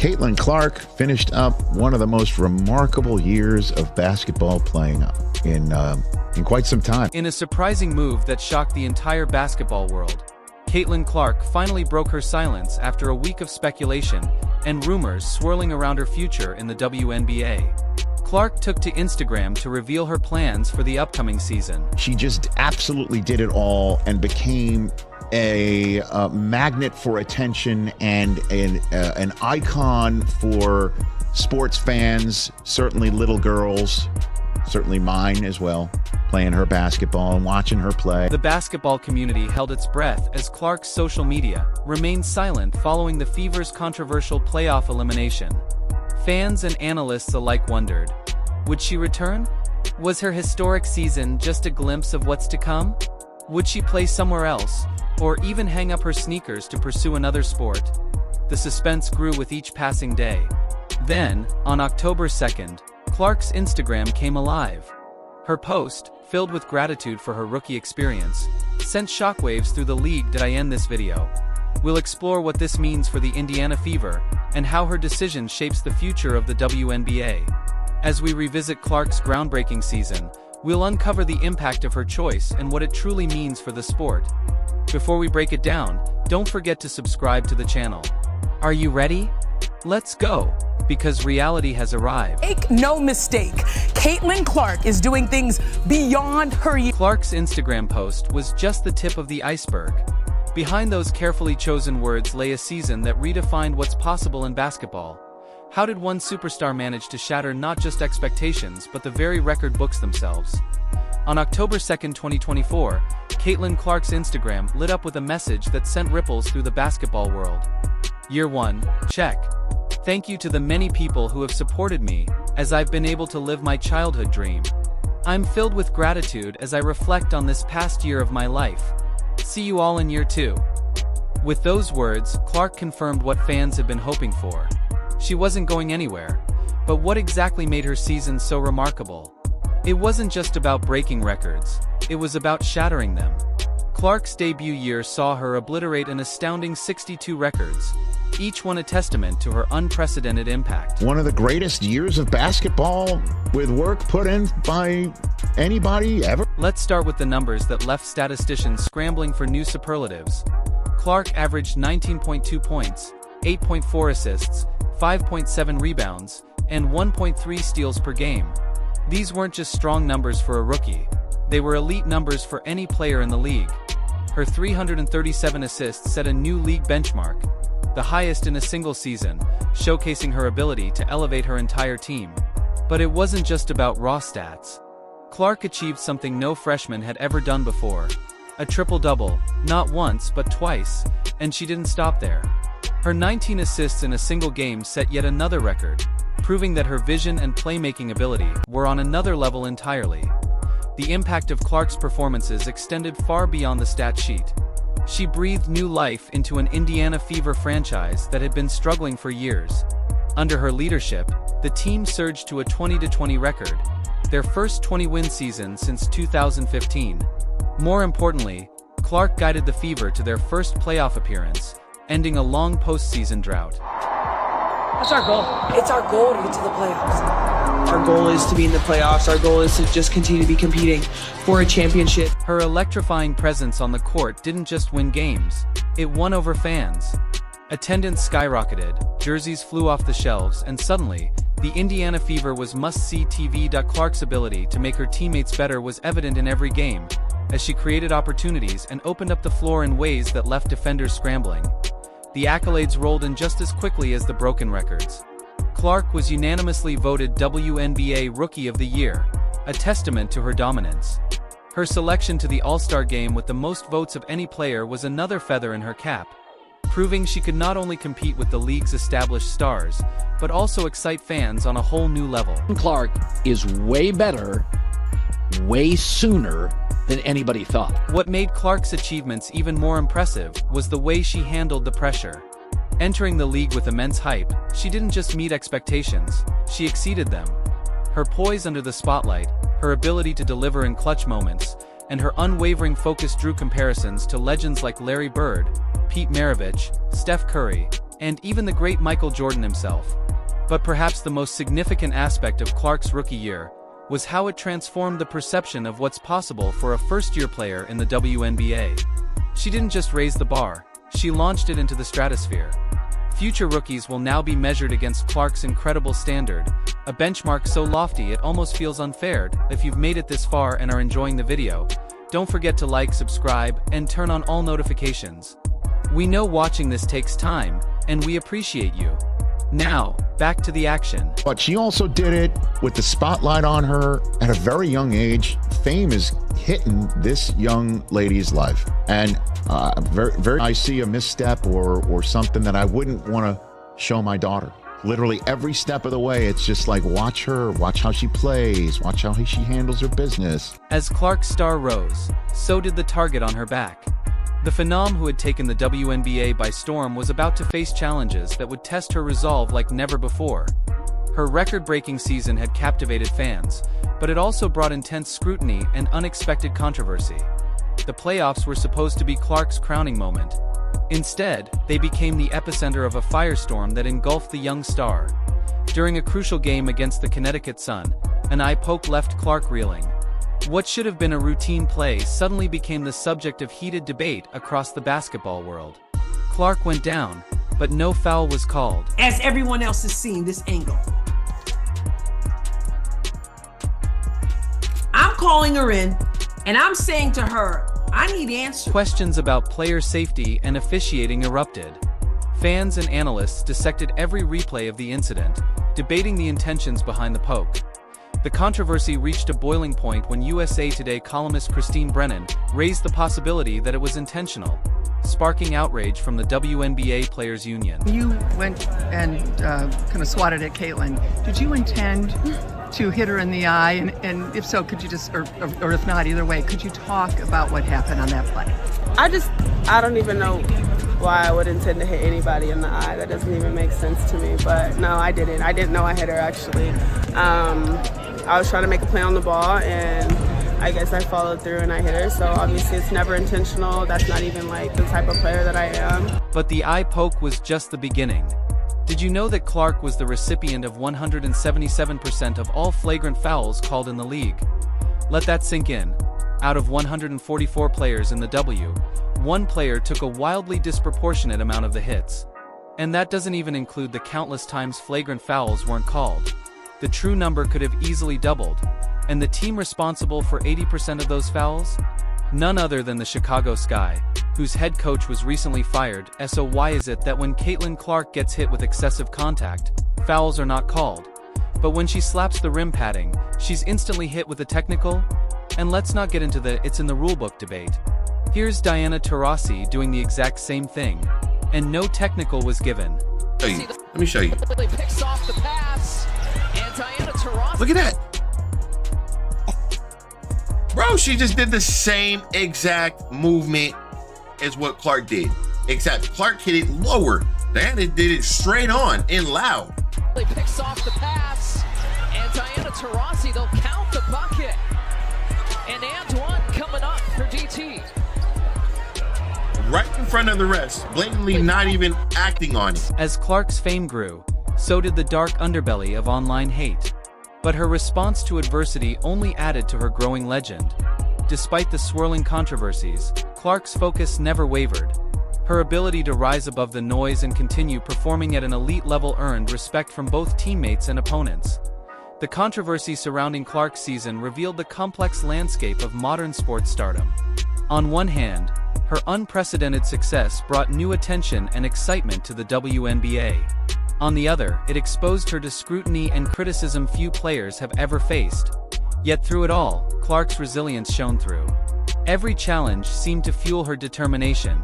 Caitlin Clark finished up one of the most remarkable years of basketball playing in quite some time. In a surprising move that shocked the entire basketball world, Caitlin Clark finally broke her silence after a week of speculation and rumors swirling around her future in the WNBA. Clark took to Instagram to reveal her plans for the upcoming season. She just absolutely did it all and became a magnet for attention and an icon for sports fans, certainly little girls, certainly mine as well, playing her basketball and watching her play. The basketball community held its breath as Clark's social media remained silent following the Fever's controversial playoff elimination. Fans and analysts alike wondered, would she return? Was her historic season just a glimpse of what's to come? Would she play somewhere else, or even hang up her sneakers to pursue another sport? The suspense grew with each passing day. Then, on October 2nd, Clark's Instagram came alive. Her post, filled with gratitude for her rookie experience, sent shockwaves through the league. Did I end this video? We'll explore what this means for the Indiana Fever, and how her decision shapes the future of the WNBA. As we revisit Clark's groundbreaking season, we'll uncover the impact of her choice and what it truly means for the sport. Before we break it down, don't forget to subscribe to the channel. Are you ready? Let's go, because reality has arrived. Make no mistake, Caitlin Clark is doing things beyond her years. Clark's Instagram post was just the tip of the iceberg. Behind those carefully chosen words lay a season that redefined what's possible in basketball. How did one superstar manage to shatter not just expectations but the very record books themselves? On October 2nd, 2024, Caitlin Clark's Instagram lit up with a message that sent ripples through the basketball world. Year 1, check. Thank you to the many people who have supported me as I've been able to live my childhood dream. I'm filled with gratitude as I reflect on this past year of my life. See you all in Year 2. With those words, Clark confirmed what fans had been hoping for. She wasn't going anywhere. But what exactly made her season so remarkable? It wasn't just about breaking records, it was about shattering them. Clark's debut year saw her obliterate an astounding 62 records, each one a testament to her unprecedented impact. One of the greatest years of basketball with work put in by anybody ever. Let's start with the numbers that left statisticians scrambling for new superlatives. Clark averaged 19.2 points, 8.4 assists, 5.7 rebounds, and 1.3 steals per game. These weren't just strong numbers for a rookie, they were elite numbers for any player in the league. Her 337 assists set a new league benchmark, the highest in a single season, showcasing her ability to elevate her entire team. But it wasn't just about raw stats. Clark achieved something no freshman had ever done before. A triple-double, not once but twice, and she didn't stop there. Her 19 assists in a single game set yet another record, proving that her vision and playmaking ability were on another level entirely. The impact of Clark's performances extended far beyond the stat sheet. She breathed new life into an Indiana Fever franchise that had been struggling for years. Under her leadership, the team surged to a 20-20 record, their first 20-win season since 2015. More importantly, Clark guided the Fever to their first playoff appearance, ending a long postseason drought. That's our goal. It's our goal to get to the playoffs. Our goal is to be in the playoffs. Our goal is to just continue to be competing for a championship. Her electrifying presence on the court didn't just win games, it won over fans. Attendance skyrocketed, jerseys flew off the shelves, and suddenly, the Indiana Fever was must-see TV. Clark's ability to make her teammates better was evident in every game, as she created opportunities and opened up the floor in ways that left defenders scrambling. The accolades rolled in just as quickly as the broken records. Clark was unanimously voted WNBA Rookie of the Year, a testament to her dominance. Her selection to the All-Star game with the most votes of any player was another feather in her cap, proving she could not only compete with the league's established stars, but also excite fans on a whole new level. Clark is way better, way sooner than anybody thought. What made Clark's achievements even more impressive was the way she handled the pressure. Entering the league with immense hype, she didn't just meet expectations, she exceeded them. Her poise under the spotlight, her ability to deliver in clutch moments, and her unwavering focus drew comparisons to legends like Larry Bird, Pete Maravich, Steph Curry, and even the great Michael Jordan himself. But perhaps the most significant aspect of Clark's rookie year was how it transformed the perception of what's possible for a first-year player in the WNBA. She didn't just raise the bar, she launched it into the stratosphere. Future rookies will now be measured against Clark's incredible standard, a benchmark so lofty it almost feels unfair. If you've made it this far and are enjoying the video, don't forget to like, subscribe, and turn on all notifications. We know watching this takes time, and we appreciate you. Now, back to the action. But she also did it with the spotlight on her at a very young age. Fame is hitting this young lady's life. And I see a misstep or something that I wouldn't want to show my daughter. Literally every step of the way, it's just like, watch her, watch how she plays, watch how she handles her business. As Clark's star rose, so did the target on her back. The phenom who had taken the WNBA by storm was about to face challenges that would test her resolve like never before. Her record-breaking season had captivated fans, but it also brought intense scrutiny and unexpected controversy. The playoffs were supposed to be Clark's crowning moment. Instead, they became the epicenter of a firestorm that engulfed the young star. During a crucial game against the Connecticut Sun, an eye poke left Clark reeling. What should have been a routine play suddenly became the subject of heated debate across the basketball world. Clark went down, but no foul was called. As everyone else has seen this angle. I'm calling her in, and I'm saying to her, I need answers. Questions about player safety and officiating erupted. Fans and analysts dissected every replay of the incident, debating the intentions behind the poke. The controversy reached a boiling point when USA Today columnist Christine Brennan raised the possibility that it was intentional, sparking outrage from the WNBA Players Union. You went and kind of swatted at Caitlin. Did you intend to hit her in the eye? And if so, could you just, or if not, either way, could you talk about what happened on that play? I don't even know why I would intend to hit anybody in the eye. That doesn't even make sense to me. But no, I didn't. I didn't know I hit her, actually. I was trying to make a play on the ball, and I guess I followed through and I hit her. So obviously it's never intentional. That's not even like the type of player that I am. But the eye poke was just the beginning. Did you know that Clark was the recipient of 177% of all flagrant fouls called in the league? Let that sink in. Out of 144 players in the W, one player took a wildly disproportionate amount of the hits. And that doesn't even include the countless times flagrant fouls weren't called. The true number could have easily doubled. And the team responsible for 80% of those fouls? None other than the Chicago Sky, whose head coach was recently fired. So why is it that when Caitlin Clark gets hit with excessive contact, fouls are not called? But when she slaps the rim padding, she's instantly hit with a technical? And let's not get into the it's in the rulebook debate. Here's Diana Taurasi doing the exact same thing, and no technical was given. Let me show you. Picks off the pass, and Diana Taurasi. Look at that. Bro, she just did the same exact movement as what Clark did, except Clark hit it lower. Diana did it straight on and loud. Picks off the pass, and Diana Taurasi, they'll count the bucket. And Antoine coming up for DT. Right in front of the rest, blatantly not even acting on it. As Clark's fame grew, so did the dark underbelly of online hate. But her response to adversity only added to her growing legend. Despite the swirling controversies, Clark's focus never wavered. Her ability to rise above the noise and continue performing at an elite level earned respect from both teammates and opponents. The controversy surrounding Clark's season revealed the complex landscape of modern sports stardom. On one hand, her unprecedented success brought new attention and excitement to the WNBA. On the other, it exposed her to scrutiny and criticism few players have ever faced. Yet through it all, Clark's resilience shone through. Every challenge seemed to fuel her determination.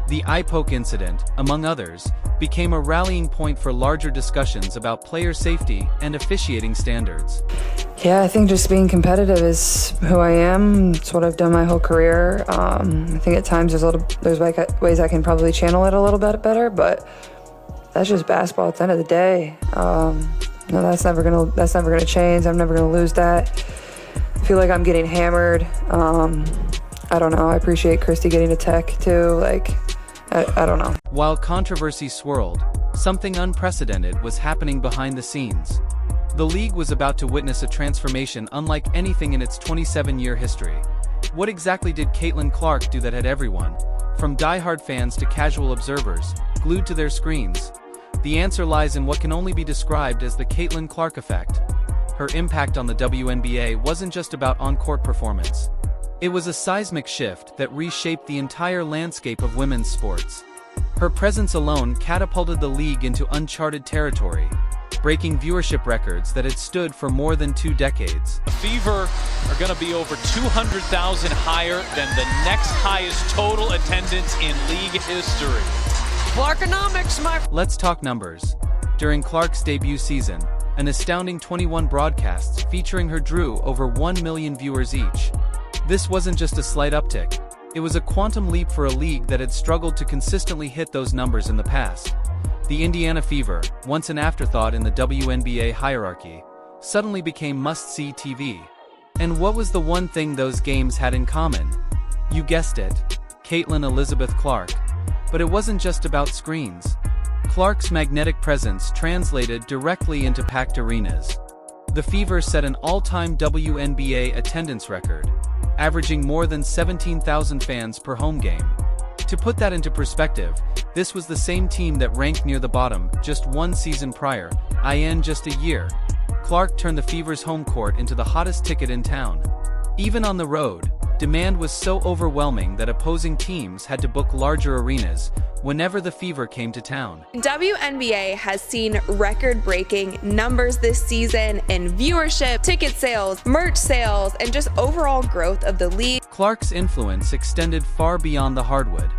The eye poke incident, among others, became a rallying point for larger discussions about player safety and officiating standards. Yeah, I think just being competitive is who I am. It's what I've done my whole career. I think at times there's ways I can probably channel it a little bit better, but that's just basketball at the end of the day. No, that's never gonna change. I'm never gonna lose that. I feel like I'm getting hammered. I don't know. I appreciate Christy getting a tech too. I don't know. While controversy swirled, Something unprecedented was happening behind the scenes. The league was about to witness a transformation unlike anything in its 27-year history. What exactly did Caitlin Clark do that had everyone, from die-hard fans to casual observers, glued to their screens? The answer lies in what can only be described as the Caitlin Clark effect. Her impact on the WNBA wasn't just about on-court performance. It was a seismic shift that reshaped the entire landscape of women's sports. Her presence alone catapulted the league into uncharted territory, breaking viewership records that had stood for more than 2 decades. The Fever are going to be over 200,000 higher than the next highest total attendance in league history. Clarkonomics, Let's talk numbers. During Clark's debut season, an astounding 21 broadcasts featuring her drew over 1 million viewers each. This wasn't just a slight uptick. It was a quantum leap for a league that had struggled to consistently hit those numbers in the past. The Indiana Fever, once an afterthought in the WNBA hierarchy, suddenly became must-see TV. And what was the one thing those games had in common? You guessed it, Caitlin Elizabeth Clark. But it wasn't just about screens. Clark's magnetic presence translated directly into packed arenas. The Fever set an all-time WNBA attendance record, averaging more than 17,000 fans per home game. To put that into perspective, this was the same team that ranked near the bottom just 1 season prior, in just a year. Clark turned the Fever's home court into the hottest ticket in town. Even on the road, demand was so overwhelming that opposing teams had to book larger arenas whenever the Fever came to town. WNBA has seen record-breaking numbers this season in viewership, ticket sales, merch sales, and just overall growth of the league. Clark's influence extended far beyond the hardwood.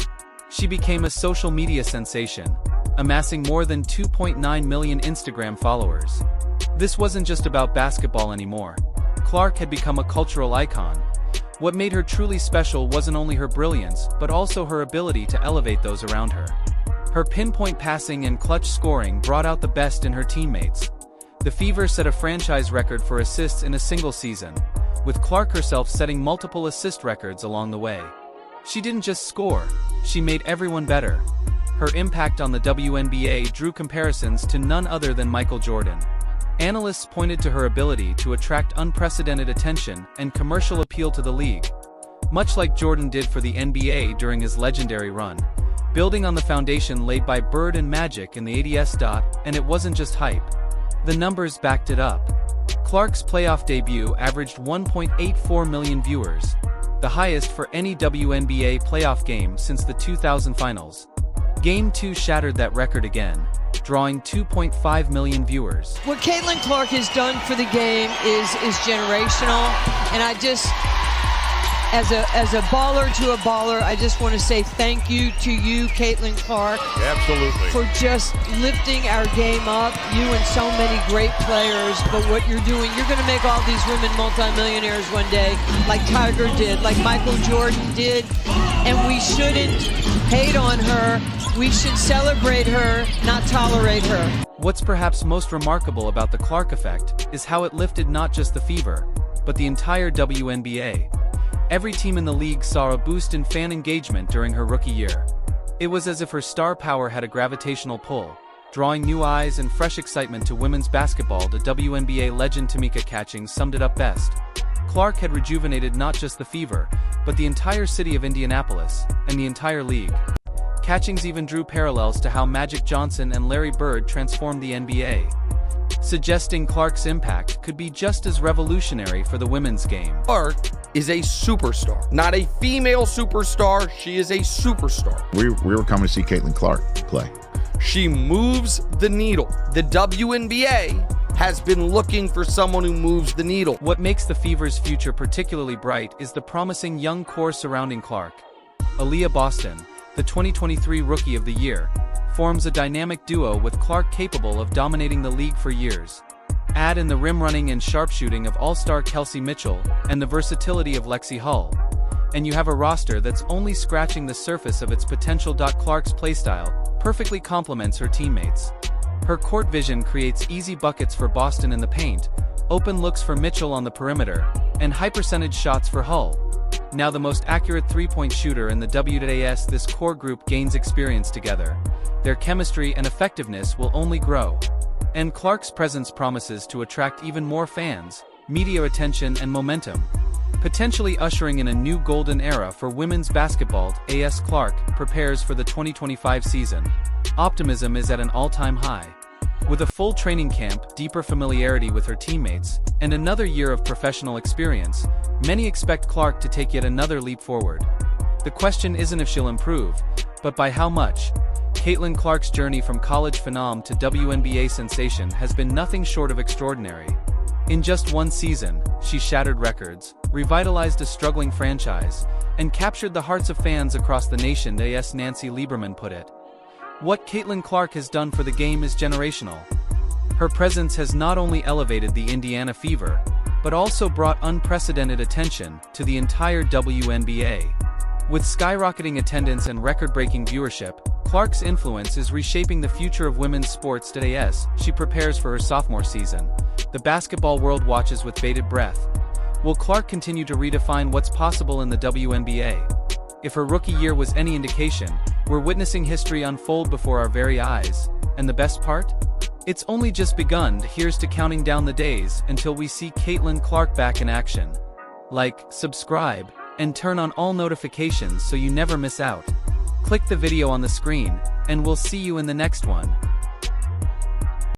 She became a social media sensation, amassing more than 2.9 million Instagram followers. This wasn't just about basketball anymore. Clark had become a cultural icon. What made her truly special wasn't only her brilliance, but also her ability to elevate those around her. Her pinpoint passing and clutch scoring brought out the best in her teammates. The Fever set a franchise record for assists in a single season, with Clark herself setting multiple assist records along the way. She didn't just score, she made everyone better. Her impact on the WNBA drew comparisons to none other than Michael Jordan. Analysts pointed to her ability to attract unprecedented attention and commercial appeal to the league, much like Jordan did for the NBA during his legendary run, building on the foundation laid by Bird and Magic in the 80s. And it wasn't just hype. The numbers backed it up. Clark's playoff debut averaged 1.84 million viewers, the highest for any WNBA playoff game since the 2000 finals. Game 2 shattered that record again, drawing 2.5 million viewers. What Caitlin Clark has done for the game is generational, and I just, as a baller to a baller, I just want to say thank you to you, Caitlin Clark. Absolutely. For just lifting our game up, you and so many great players. But what you're doing, you're going to make all these women multimillionaires one day, like Tiger did, like Michael Jordan did, and we shouldn't hate on her. We should celebrate her, not tolerate her. What's perhaps most remarkable about the Clark effect is how it lifted not just the Fever, but the entire WNBA. Every team in the league saw a boost in fan engagement during her rookie year. It was as if her star power had a gravitational pull, drawing new eyes and fresh excitement to women's basketball. The WNBA legend Tamika Catchings summed it up best. Clark had rejuvenated not just the Fever, but the entire city of Indianapolis, and the entire league. Catchings even drew parallels to how Magic Johnson and Larry Bird transformed the NBA, suggesting Clark's impact could be just as revolutionary for the women's game. Clark is a superstar, not a female superstar. She is a superstar. We were coming to see Caitlin Clark play. She moves the needle. The WNBA has been looking for someone who moves the needle. What makes the Fever's future particularly bright is the promising young core surrounding Clark. Aaliyah Boston, the 2023 Rookie of the Year, forms a dynamic duo with Clark capable of dominating the league for years. Add in the rim running and sharpshooting of all-star Kelsey Mitchell and the versatility of Lexi Hull, and you have a roster that's only scratching the surface of its potential. Clark's playstyle perfectly complements her teammates. Her court vision creates easy buckets for Boston in the paint, open looks for Mitchell on the perimeter, and high-percentage shots for Hull. Now the most accurate three-point shooter in the WNBA, this core group gains experience together, their chemistry and effectiveness will only grow. And Clark's presence promises to attract even more fans, media attention and momentum, potentially ushering in a new golden era for women's basketball. As Clark prepares for the 2025 season, optimism is at an all-time high. With a full training camp, deeper familiarity with her teammates, and another year of professional experience, many expect Clark to take yet another leap forward. The question isn't if she'll improve, but by how much. Caitlin Clark's journey from college phenom to WNBA sensation has been nothing short of extraordinary. In just one season, she shattered records, revitalized a struggling franchise, and captured the hearts of fans across the nation. As Nancy Lieberman put it, "What Caitlin Clark has done for the game is generational. Her presence has not only elevated the Indiana Fever, but also brought unprecedented attention to the entire WNBA. With skyrocketing attendance and record-breaking viewership, Clark's influence is reshaping the future of women's sports. As she prepares for her sophomore season, the basketball world watches with bated breath. Will Clark continue to redefine what's possible in the WNBA? If her rookie year was any indication, we're witnessing history unfold before our very eyes. And the best part? It's only just begun. Here's to counting down the days until we see Caitlin Clark back in action. Like, subscribe, and turn on all notifications so you never miss out. Click the video on the screen, and we'll see you in the next one.